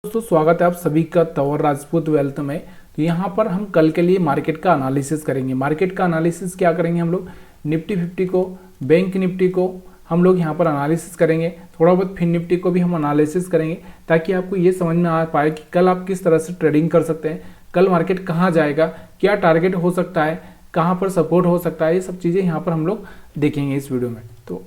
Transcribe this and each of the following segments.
दोस्तों स्वागत है आप सभी का तंवर राजपूत वेल्थ में। तो यहाँ पर हम कल के लिए मार्केट का एनालिसिस करेंगे। मार्केट का एनालिसिस क्या करेंगे हम लोग, निफ्टी 50 को, बैंक निफ्टी को हम लोग यहाँ पर एनालिसिस करेंगे, थोड़ा बहुत फिन निफ्टी को भी हम एनालिसिस करेंगे, ताकि आपको ये समझ में आ पाए कि कल आप किस तरह से ट्रेडिंग कर सकते हैं, कल मार्केट कहाँ जाएगा, क्या टारगेट हो सकता है, कहाँ पर सपोर्ट हो सकता है। ये सब चीज़ें यहाँ पर हम लोग देखेंगे इस वीडियो में। तो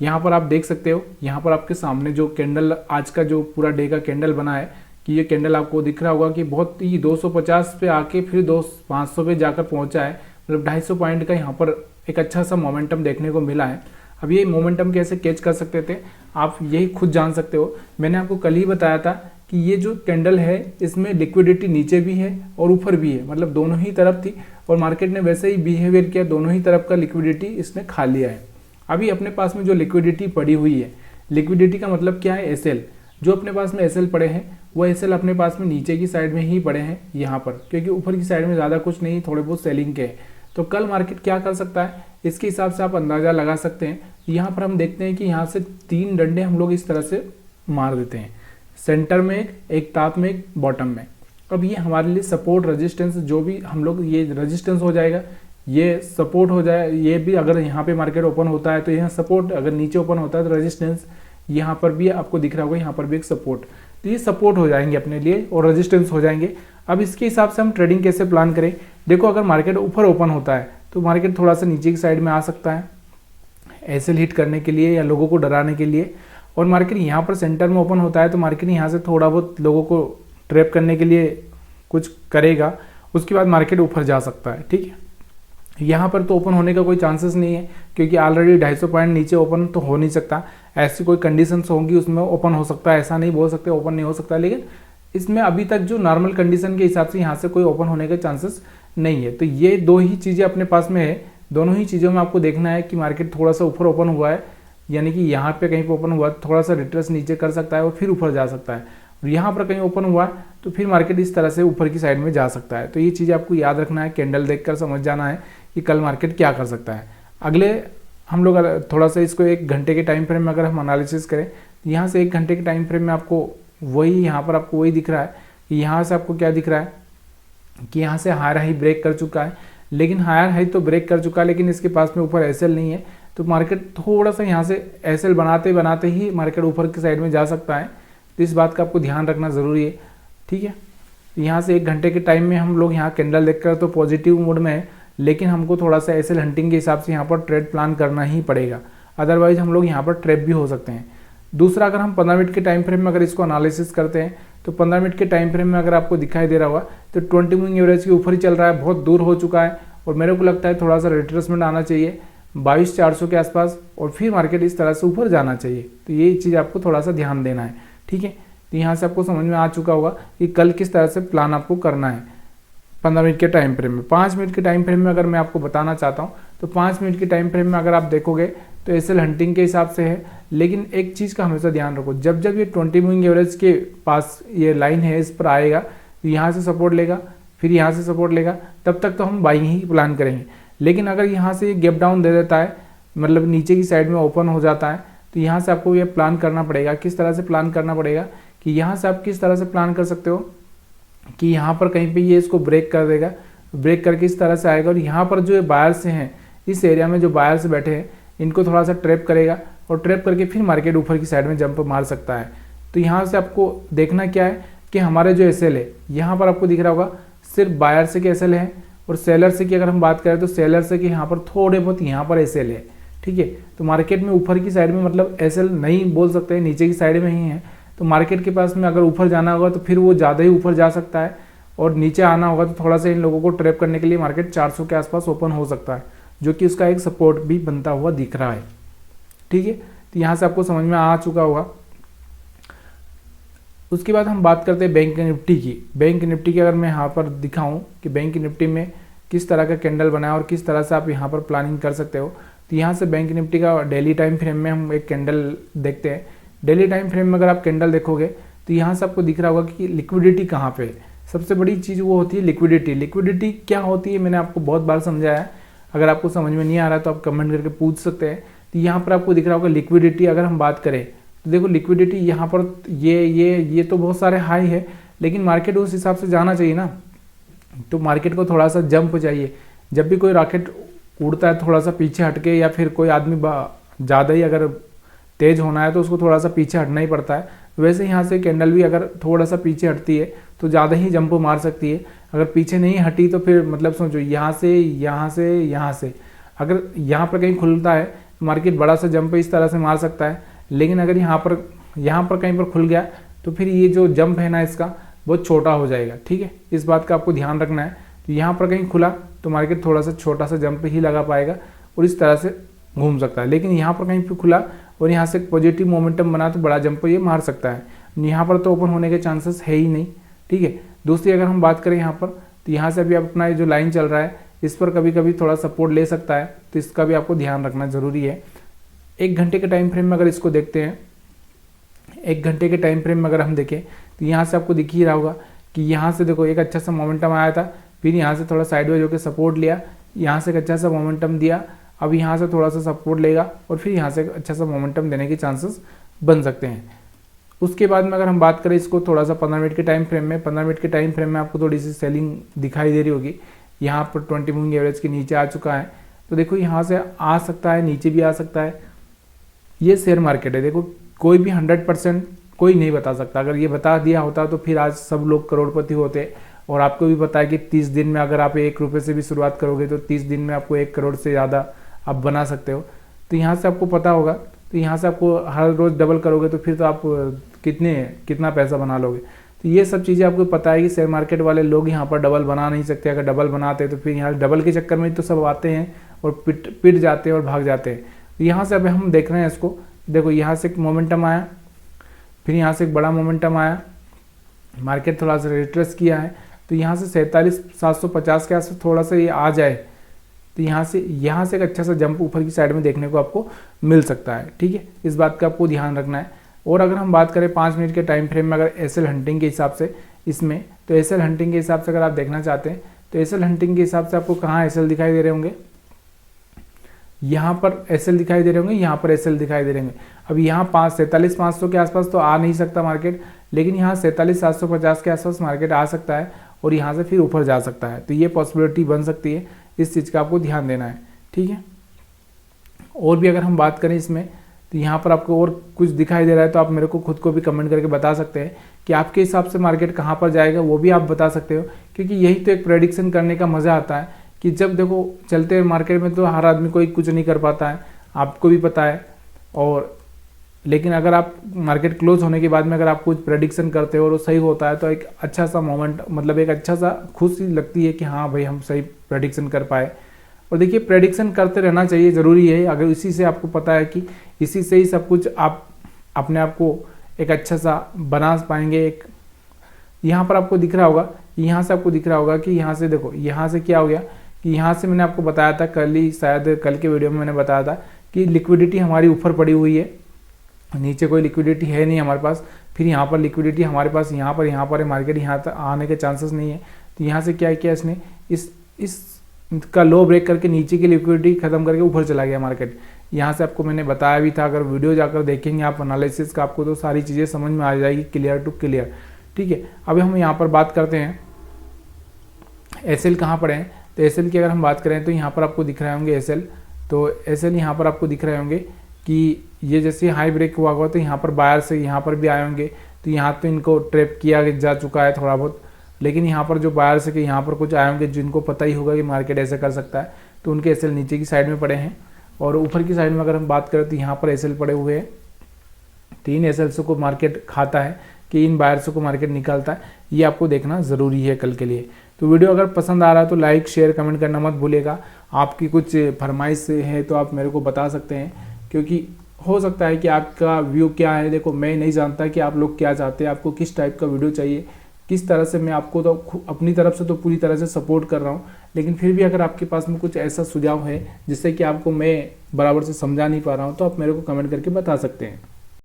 यहाँ पर आप देख सकते हो, यहाँ पर आपके सामने जो कैंडल आज का जो पूरा डे का कैंडल बना है, कि ये कैंडल आपको दिख रहा होगा कि बहुत ही 250 पे आके फिर 500 पे जाकर पहुंचा है। मतलब 250 पॉइंट का यहाँ पर एक अच्छा सा मोमेंटम देखने को मिला है। अब ये मोमेंटम कैसे कैच कर सकते थे आप यही खुद जान सकते हो। मैंने आपको कल ही बताया था कि ये जो कैंडल है इसमें लिक्विडिटी नीचे भी है और ऊपर भी है, मतलब दोनों ही तरफ थी और मार्केट ने वैसे ही बिहेवियर किया, दोनों ही तरफ का लिक्विडिटी इसने खा लिया है। अभी अपने पास में जो लिक्विडिटी पड़ी हुई है, लिक्विडिटी का मतलब क्या है, एसएल, जो अपने पास में एसएल पड़े हैं वो एसएल अपने पास में नीचे की साइड में ही पड़े हैं यहाँ पर, क्योंकि ऊपर की साइड में ज़्यादा कुछ नहीं, थोड़े बहुत सेलिंग के हैं। तो कल मार्केट क्या कर सकता है इसके हिसाब से आप अंदाज़ा लगा सकते हैं। यहाँ पर हम देखते हैं कि यहाँ से 3 डंडे हम लोग इस तरह से मार देते हैं, सेंटर में एक टॉप में एक बॉटम में। अब ये हमारे लिए सपोर्ट रेजिस्टेंस, जो भी हम लोग ये रेजिस्टेंस हो जाएगा, ये सपोर्ट हो जाए, ये भी अगर यहाँ पे मार्केट ओपन होता है तो यहाँ सपोर्ट, अगर नीचे ओपन होता है तो रेजिस्टेंस, यहाँ पर भी आपको दिख रहा होगा यहाँ पर भी एक सपोर्ट, तो ये सपोर्ट हो जाएंगे अपने लिए और रेजिस्टेंस हो जाएंगे। अब इसके हिसाब से हम ट्रेडिंग कैसे प्लान करें, देखो अगर मार्केट ऊपर ओपन होता है तो मार्केट थोड़ा सा नीचे की साइड में आ सकता है एसएल हिट करने के लिए या लोगों को डराने के लिए, और मार्केट यहाँ पर सेंटर में ओपन होता है तो मार्केट यहाँ से थोड़ा बहुत लोगों को ट्रैप करने के लिए कुछ करेगा, उसके बाद मार्केट ऊपर जा सकता है। ठीक है, यहाँ पर तो ओपन होने का कोई चांसेस नहीं है, क्योंकि ऑलरेडी 250 पॉइंट नीचे ओपन तो हो नहीं सकता। ऐसी कोई कंडीशंस होंगी उसमें ओपन हो सकता है, ऐसा नहीं बोल सकते ओपन नहीं हो सकता, लेकिन इसमें अभी तक जो नॉर्मल कंडीशन के हिसाब से यहाँ से कोई ओपन होने के चांसेस नहीं है। तो ये दो ही चीज़ें अपने पास में है, दोनों ही चीज़ों में आपको देखना है कि मार्केट थोड़ा सा ऊपर ओपन हुआ है, यानी कि यहाँ पे कहीं पर ओपन हुआ थोड़ा सा रिट्रेस नीचे कर सकता है और फिर ऊपर जा सकता है, और यहाँ पर कहीं ओपन हुआ तो फिर मार्केट इस तरह से ऊपर की साइड में जा सकता है। तो ये चीज़ आपको याद रखना है, कैंडल देखकर समझ जाना है कि कल मार्केट क्या कर सकता है। अगले हम लोग थोड़ा सा इसको 1 घंटे के टाइम फ्रेम में अगर हम एनालिसिस करें, तो यहाँ से 1 घंटे के टाइम फ्रेम में आपको वही यहाँ पर आपको वही दिख रहा है कि यहाँ से आपको क्या दिख रहा है कि यहाँ से हायर हाई ब्रेक कर चुका है, लेकिन हायर हाई तो ब्रेक कर चुका है लेकिन इसके पास में ऊपर एसएल नहीं है, तो मार्केट थोड़ा सा यहाँ से एसएल बनाते बनाते ही मार्केट ऊपर की साइड में जा सकता है। तो इस बात का आपको ध्यान रखना ज़रूरी है। ठीक है, यहाँ से 1 घंटे के टाइम में हम लोग यहाँ कैंडल देखकर तो पॉजिटिव मोड में है, लेकिन हमको थोड़ा सा एसएल हंटिंग के हिसाब से यहाँ पर ट्रेड प्लान करना ही पड़ेगा, अदरवाइज हम लोग यहाँ पर ट्रैप भी हो सकते हैं। दूसरा, अगर हम 15 मिनट के टाइम फ्रेम में अगर इसको एनालिसिस करते हैं तो 15 मिनट के टाइम फ्रेम में अगर आपको दिखाई दे रहा होगा तो 20 मूविंग एवरेज के ऊपर ही चल रहा है, बहुत दूर हो चुका है, और मेरे को लगता है थोड़ा सा रिट्रेसमेंट आना चाहिए 22,400 के आसपास, और फिर मार्केट इस तरह से ऊपर जाना चाहिए। तो ये चीज़ आपको थोड़ा सा ध्यान देना है। ठीक है, तो यहाँ से आपको समझ में आ चुका होगा कि कल किस तरह से प्लान आपको करना है 15 मिनट के टाइम फ्रेम में। 5 मिनट के टाइम फ्रेम में अगर मैं आपको बताना चाहता हूँ तो 5 मिनट के टाइम फ्रेम में अगर आप देखोगे तो एसएल हंटिंग के हिसाब से है, लेकिन एक चीज़ का हमेशा ध्यान रखो, जब जब ये 20 मूविंग एवरेज के पास ये लाइन है इस पर आएगा तो यहाँ से सपोर्ट लेगा, फिर यहाँ से सपोर्ट लेगा, तब तक तो हम बाइंग ही प्लान करेंगे। लेकिन अगर यहाँ से गैप डाउन दे देता है, मतलब नीचे की साइड में ओपन हो जाता है, तो यहाँ से आपको ये प्लान करना पड़ेगा। किस तरह से प्लान करना पड़ेगा कि यहाँ से आप किस तरह से प्लान कर सकते हो कि यहाँ पर कहीं पे ये इसको ब्रेक कर देगा, ब्रेक करके इस तरह से आएगा, और यहाँ पर जो बायर्स हैं इस एरिया में जो बायर्स बैठे हैं इनको थोड़ा सा ट्रैप करेगा, और ट्रैप करके फिर मार्केट ऊपर की साइड में जंप मार सकता है। तो यहाँ से आपको देखना क्या है कि हमारे जो एसएल है यहाँ पर आपको दिख रहा होगा सिर्फ बायर से के एसएल है, और सेलर से की अगर हम बात करें तो सेलर से कि यहाँ पर थोड़े बहुत यहाँ पर एसएल है। ठीक है, तो मार्केट में ऊपर की साइड में मतलब एसएल नहीं बोल सकते, नीचे की साइड में ही है। तो मार्केट के पास में अगर ऊपर जाना होगा तो फिर वो ज़्यादा ही ऊपर जा सकता है, और नीचे आना होगा तो थोड़ा सा इन लोगों को ट्रैप करने के लिए मार्केट 400 के आसपास ओपन हो सकता है, जो कि उसका एक सपोर्ट भी बनता हुआ दिख रहा है। ठीक है, तो यहाँ से आपको समझ में आ चुका होगा। उसके बाद हम बात करते हैं बैंक निफ्टी की। बैंक निफ्टी की अगर मैं यहाँ पर दिखाऊं कि बैंक निफ्टी में किस तरह का कैंडल बना है और किस तरह से आप यहाँ पर प्लानिंग कर सकते हो, तो यहाँ से बैंक निफ्टी का डेली टाइम फ्रेम में हम एक कैंडल देखते हैं। डेली टाइम फ्रेम में अगर आप कैंडल देखोगे तो यहाँ से आपको दिख रहा होगा कि लिक्विडिटी कहाँ पे है। सबसे बड़ी चीज़ वो होती है लिक्विडिटी। लिक्विडिटी क्या होती है मैंने आपको बहुत बार समझाया है, अगर आपको समझ में नहीं आ रहा तो आप कमेंट करके पूछ सकते हैं। तो यहाँ पर आपको दिख रहा होगा लिक्विडिटी, अगर हम बात करें तो देखो लिक्विडिटी यहाँ पर ये तो बहुत सारे हाई है, लेकिन मार्केट उस हिसाब से जाना चाहिए ना। तो मार्केट को थोड़ा सा जंप चाहिए। जब भी कोई रॉकेट उड़ता है थोड़ा सा पीछे हटके, या फिर कोई आदमी ज़्यादा ही अगर तेज होना है तो उसको थोड़ा सा पीछे हटना ही पड़ता है। वैसे यहाँ से कैंडल भी अगर थोड़ा सा पीछे हटती है तो ज़्यादा ही जंप मार सकती है। अगर पीछे नहीं हटी तो फिर मतलब सोचो यहाँ से अगर यहाँ पर कहीं खुलता है तो मार्केट बड़ा सा जंप इस तरह से मार सकता है। लेकिन अगर यहाँ पर कहीं पर खुल गया तो फिर ये जो जंप है ना इसका बहुत छोटा हो जाएगा। ठीक है, इस बात का आपको ध्यान रखना है। तो यहाँ पर कहीं खुला तो मार्केट थोड़ा सा छोटा सा जंप ही लगा पाएगा और इस तरह से घूम सकता है। लेकिन यहाँ पर कहीं पर खुला और यहाँ से पॉजिटिव मोमेंटम बना तो बड़ा जंप ये मार सकता है। यहाँ पर तो ओपन होने के चांसेस है ही नहीं। ठीक है, दूसरी अगर हम बात करें यहाँ पर, तो यहाँ से अभी अपना ये जो लाइन चल रहा है इस पर कभी कभी थोड़ा सपोर्ट ले सकता है, तो इसका भी आपको ध्यान रखना जरूरी है। 1 घंटे के टाइम फ्रेम में अगर इसको देखते हैं, 1 घंटे के टाइम फ्रेम में अगर हम देखें तो यहाँ से आपको दिख ही रहा होगा कि यहाँ से देखो एक अच्छा सा मोमेंटम आया था, फिर यहाँ से थोड़ा साइडवेज होकर सपोर्ट लिया, यहाँ से एक अच्छा सा मोमेंटम दिया, अब यहाँ से थोड़ा सा सपोर्ट लेगा और फिर यहाँ से अच्छा सा मोमेंटम देने के चांसेस बन सकते हैं। उसके बाद में अगर हम बात करें इसको थोड़ा सा 15 मिनट के टाइम फ्रेम में, 15 मिनट के टाइम फ्रेम में आपको थोड़ी सी सेलिंग दिखाई दे रही होगी। यहाँ पर 20 मूविंग एवरेज के नीचे आ चुका है, तो देखो यहाँ से आ सकता है, नीचे भी आ सकता है। ये शेयर मार्केट है, देखो कोई भी 100% कोई नहीं बता सकता। अगर ये बता दिया होता तो फिर आज सब लोग करोड़पति होते। और आपको भी पता है कि 30 दिन में अगर आप 1 रुपये से भी शुरुआत करोगे तो 30 दिन में आपको 1 करोड़ से ज़्यादा आप बना सकते हो। तो यहाँ से आपको पता होगा, तो यहाँ से आपको हर रोज़ डबल करोगे तो फिर तो आप कितना पैसा बना लोगे। तो ये सब चीज़ें आपको पता है कि शेयर मार्केट वाले लोग यहाँ पर डबल बना नहीं सकते। अगर डबल बनाते तो फिर यहाँ डबल के चक्कर में तो सब आते हैं और पिट जाते हैं और भाग जाते हैं। तो यहाँ से अब हम देख रहे हैं इसको, देखो यहाँ से एक मोमेंटम आया, फिर यहाँ से एक बड़ा मोमेंटम आया, मार्केट थोड़ा सा रिट्रेस किया है। तो यहाँ से 47,750 के आसपास थोड़ा सा ये आ जाए तो यहाँ से एक अच्छा सा जंप ऊपर की साइड में देखने को आपको मिल सकता है। ठीक है, इस बात का आपको ध्यान रखना है। और अगर हम बात करें 5 मिनट के टाइम फ्रेम में, अगर एसएल हंटिंग के हिसाब से इसमें, तो एसएल हंटिंग के हिसाब से अगर आप देखना चाहते हैं तो एसएल हंटिंग के हिसाब से आपको कहाँ एसएल दिखाई दे रहे होंगे, यहाँ पर एसएल दिखाई दे रहे होंगे, यहाँ पर एसएल दिखाई दे रहे होंगे। अब यहाँ 47,500 के आसपास तो आ नहीं सकता मार्केट, लेकिन यहाँ 47,750 के आसपास मार्केट आ सकता है और यहाँ से फिर ऊपर जा सकता है। तो ये पॉसिबिलिटी बन सकती है, इस चीज़ का आपको ध्यान देना है। ठीक है, और भी अगर हम बात करें इसमें तो यहाँ पर आपको और कुछ दिखाई दे रहा है तो आप मेरे को खुद को भी कमेंट करके बता सकते हैं कि आपके हिसाब से मार्केट कहाँ पर जाएगा, वो भी आप बता सकते हो। क्योंकि यही तो एक प्रेडिक्शन करने का मज़ा आता है कि जब देखो चलते हैं मार्केट में तो हर आदमी कोई कुछ नहीं कर पाता है, आपको भी पता है। और लेकिन अगर आप मार्केट क्लोज होने के बाद में अगर आप कुछ प्रेडिक्शन करते हो और वो सही होता है तो एक अच्छा सा मोमेंट, मतलब एक अच्छा सा खुशी लगती है कि हाँ भाई हम सही प्रेडिक्शन कर पाए। और देखिए प्रेडिक्शन करते रहना चाहिए, ज़रूरी है। अगर इसी से आपको पता है कि इसी से ही सब कुछ आप अपने आप को एक अच्छा सा बना पाएंगे। एक यहाँ पर आपको दिख रहा होगा, यहाँ से आपको दिख रहा होगा कि यहाँ से देखो यहाँ से क्या हो गया कि यहाँ से मैंने आपको बताया था कल ही, शायद कल के वीडियो में मैंने बताया था कि लिक्विडिटी हमारी ऊपर पड़ी हुई है, नीचे कोई लिक्विडिटी है नहीं हमारे पास। फिर यहाँ पर लिक्विडिटी हमारे पास यहाँ पर है, मार्केट यहाँ तक आने के चांसेस नहीं है। तो यहाँ से क्या किया इसने, इसका लो ब्रेक करके नीचे की लिक्विडिटी खत्म करके ऊपर चला गया मार्केट। यहाँ से आपको मैंने बताया भी था, अगर वीडियो जाकर देखेंगे आप एनालिसिस का, आपको तो सारी चीज़ें समझ में आ जाएगी क्लियर टू क्लियर। ठीक है, अभी हम यहाँ पर बात करते हैं एसएल कहाँ पर है। तो एसएल की अगर हम बात करें तो यहाँ पर आपको दिख रहे होंगे एसएल। तो एसएल यहाँ पर आपको दिख रहे होंगे कि ये जैसे हाई ब्रेक हुआ हुआ तो यहाँ पर बायर से यहाँ पर भी आए होंगे। तो यहाँ तो इनको ट्रैप किया जा चुका है थोड़ा बहुत, लेकिन यहाँ पर जो बायर से कि यहाँ पर कुछ आए होंगे जिनको पता ही होगा कि मार्केट ऐसे कर सकता है, तो उनके एसएल नीचे की साइड में पड़े हैं। और ऊपर की साइड में अगर हम बात करें तो यहाँ पर एसएल पड़े हुए हैं। 3 एसएल्स को मार्केट खाता है कि इन बायर्स को मार्केट निकालता है, ये आपको देखना ज़रूरी है कल के लिए। तो वीडियो अगर पसंद आ रहा है तो लाइक शेयर कमेंट करना मत भूलिएगा। आपकी कुछ फरमाइश है तो आप मेरे को बता सकते हैं, क्योंकि हो सकता है कि आपका व्यू क्या है। देखो मैं नहीं जानता कि आप लोग क्या चाहते हैं, आपको किस टाइप का वीडियो चाहिए, किस तरह से। मैं आपको तो अपनी तरफ से तो पूरी तरह से सपोर्ट कर रहा हूँ, लेकिन फिर भी अगर आपके पास में कुछ ऐसा सुझाव है जिससे कि आपको मैं बराबर से समझा नहीं पा रहा हूँ तो आप मेरे को कमेंट करके बता सकते हैं।